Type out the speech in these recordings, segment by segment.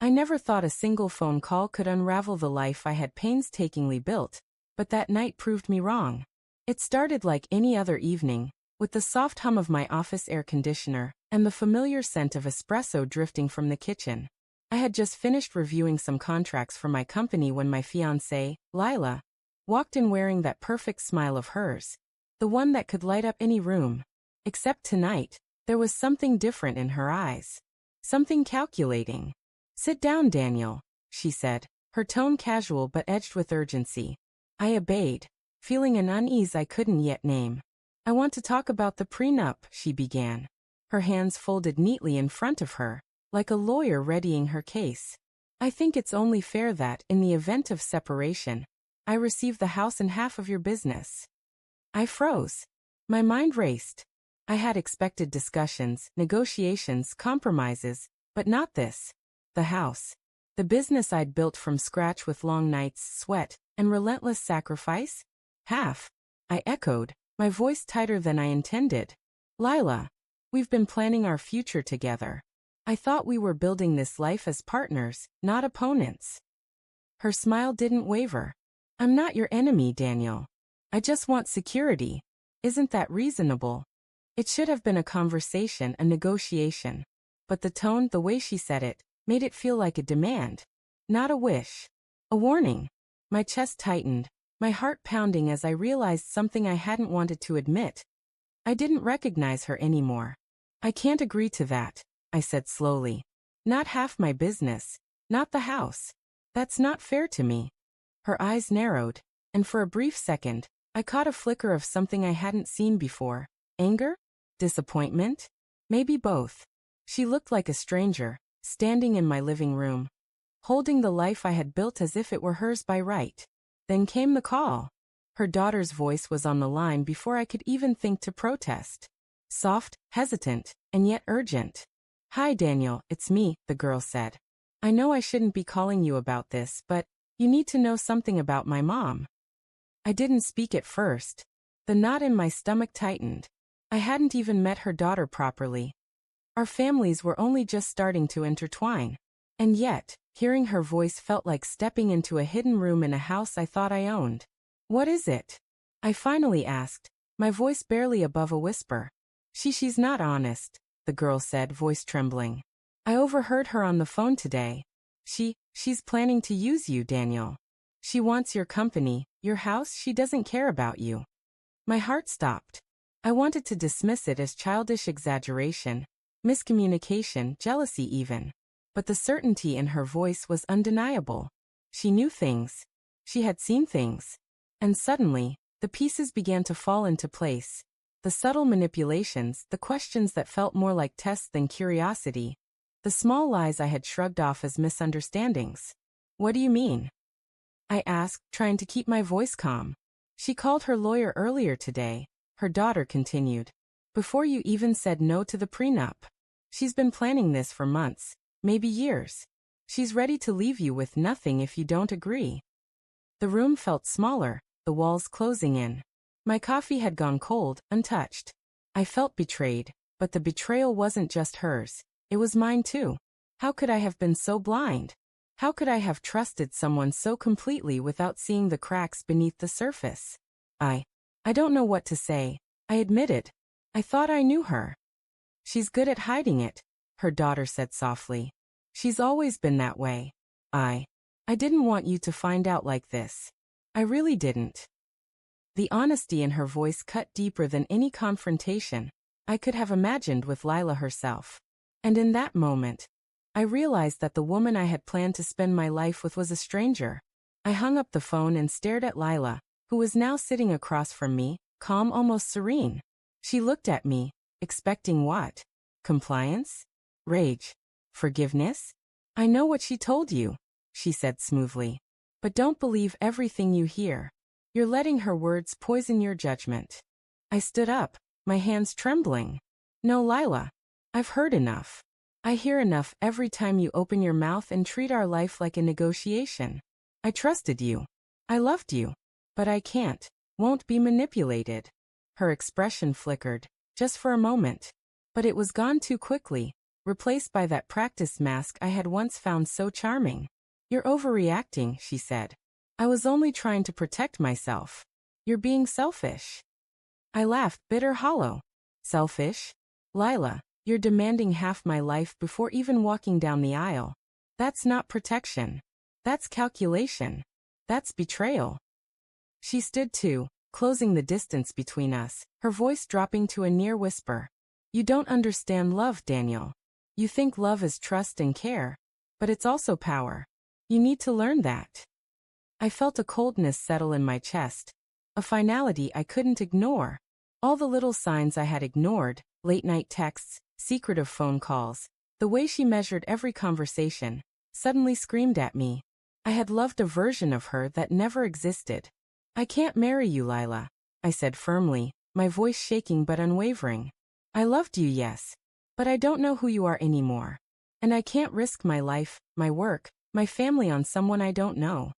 I never thought a single phone call could unravel the life I had painstakingly built, but that night proved me wrong. It started like any other evening, with the soft hum of my office air conditioner and the familiar scent of espresso drifting from the kitchen. I had just finished reviewing some contracts for my company when my fiancée, Lila, walked in wearing that perfect smile of hers, the one that could light up any room. Except tonight, there was something different in her eyes. Something calculating. "Sit down, Daniel," she said, her tone casual but edged with urgency. I obeyed, feeling an unease I couldn't yet name. "I want to talk about the prenup," she began, her hands folded neatly in front of her, like a lawyer readying her case. "I think it's only fair that, in the event of separation, I receive the house and half of your business." I froze. My mind raced. I had expected discussions, negotiations, compromises, but not this. The house. The business I'd built from scratch with long nights, sweat, and relentless sacrifice? "Half," I echoed, my voice tighter than I intended. "Lila, we've been planning our future together. I thought we were building this life as partners, not opponents." Her smile didn't waver. "I'm not your enemy, Daniel. I just want security. Isn't that reasonable?" It should have been a conversation, a negotiation. But the tone, the way she said it, made it feel like a demand. Not a wish. A warning. My chest tightened, my heart pounding as I realized something I hadn't wanted to admit. I didn't recognize her anymore. "I can't agree to that," I said slowly. "Not half my business. Not the house. That's not fair to me." Her eyes narrowed, and for a brief second, I caught a flicker of something I hadn't seen before. Anger? Disappointment? Maybe both. She looked like a stranger, standing in my living room, holding the life I had built as if it were hers by right. Then came the call. Her daughter's voice was on the line before I could even think to protest. Soft, hesitant, and yet urgent. "Hi, Daniel, it's me," the girl said. "I know I shouldn't be calling you about this, but you need to know something about my mom." I didn't speak at first. The knot in my stomach tightened. I hadn't even met her daughter properly. Our families were only just starting to intertwine. And yet, hearing her voice felt like stepping into a hidden room in a house I thought I owned. "What is it?" I finally asked, my voice barely above a whisper. She's not honest," the girl said, voice trembling. "I overheard her on the phone today. She's planning to use you, Daniel. She wants your company, your house. She doesn't care about you." My heart stopped. I wanted to dismiss it as childish exaggeration, miscommunication, jealousy even. But the certainty in her voice was undeniable. She knew things. She had seen things. And suddenly, the pieces began to fall into place. The subtle manipulations, the questions that felt more like tests than curiosity. The small lies I had shrugged off as misunderstandings. "What do you mean?" I asked, trying to keep my voice calm. "She called her lawyer earlier today," her daughter continued. "Before you even said no to the prenup. She's been planning this for months, maybe years. She's ready to leave you with nothing if you don't agree." The room felt smaller, the walls closing in. My coffee had gone cold, untouched. I felt betrayed, but the betrayal wasn't just hers. It was mine too. How could I have been so blind? How could I have trusted someone so completely without seeing the cracks beneath the surface? I don't know what to say, I admitted. I thought I knew her. "She's good at hiding it," her daughter said softly. "She's always been that way. I didn't want you to find out like this. I really didn't." The honesty in her voice cut deeper than any confrontation I could have imagined with Lila herself. And in that moment, I realized that the woman I had planned to spend my life with was a stranger. I hung up the phone and stared at Lila, who was now sitting across from me, calm, almost serene. She looked at me, expecting what? Compliance? Rage? Forgiveness? "I know what she told you," she said smoothly. "But don't believe everything you hear. You're letting her words poison your judgment." I stood up, my hands trembling. "No, Lila. I've heard enough. I hear enough every time you open your mouth and treat our life like a negotiation. I trusted you. I loved you. But I won't be manipulated." Her expression flickered, just for a moment. But it was gone too quickly. replaced by that practice mask I had once found so charming. "You're overreacting," she said. "I was only trying to protect myself. You're being selfish." I laughed, bitter hollow. "Selfish? Lila, you're demanding half my life before even walking down the aisle. That's not protection. That's calculation. That's betrayal." She stood too, closing the distance between us, her voice dropping to a near whisper. "You don't understand love, Daniel. You think love is trust and care. But it's also power. You need to learn that." I felt a coldness settle in my chest. A finality I couldn't ignore. All the little signs I had ignored, late-night texts, secretive phone calls, the way she measured every conversation, suddenly screamed at me. I had loved a version of her that never existed. "I can't marry you, Lila," I said firmly, my voice shaking but unwavering. "I loved you, yes. But I don't know who you are anymore. And I can't risk my life, my work, my family on someone I don't know."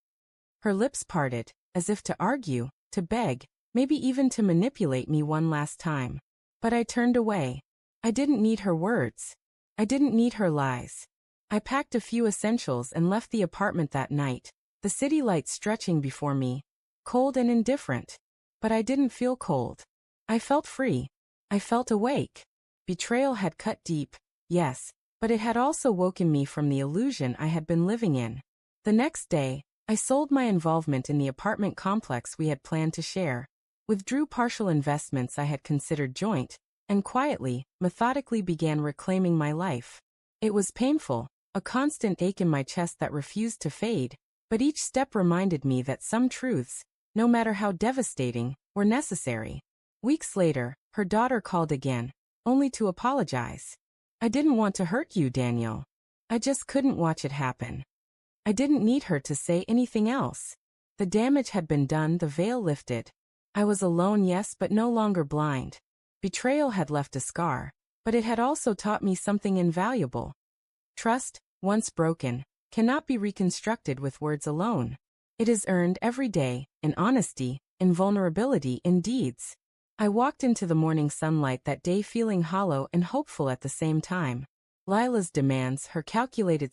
Her lips parted, as if to argue, to beg, maybe even to manipulate me one last time. But I turned away. I didn't need her words. I didn't need her lies. I packed a few essentials and left the apartment that night, the city lights stretching before me, cold and indifferent. But I didn't feel cold. I felt free. I felt awake. Betrayal had cut deep, yes, but it had also woken me from the illusion I had been living in. The next day, I sold my involvement in the apartment complex we had planned to share, withdrew partial investments I had considered joint, and quietly, methodically began reclaiming my life. It was painful, a constant ache in my chest that refused to fade, but each step reminded me that some truths, no matter how devastating, were necessary. Weeks later, her daughter called again, only to apologize. "I didn't want to hurt you, Daniel. I just couldn't watch it happen." I didn't need her to say anything else. The damage had been done, the veil lifted. I was alone, yes, but no longer blind. Betrayal had left a scar, but it had also taught me something invaluable. Trust, once broken, cannot be reconstructed with words alone. It is earned every day, in honesty, in vulnerability, in deeds. I walked into the morning sunlight that day feeling hollow and hopeful at the same time. Lila's demands, her calculated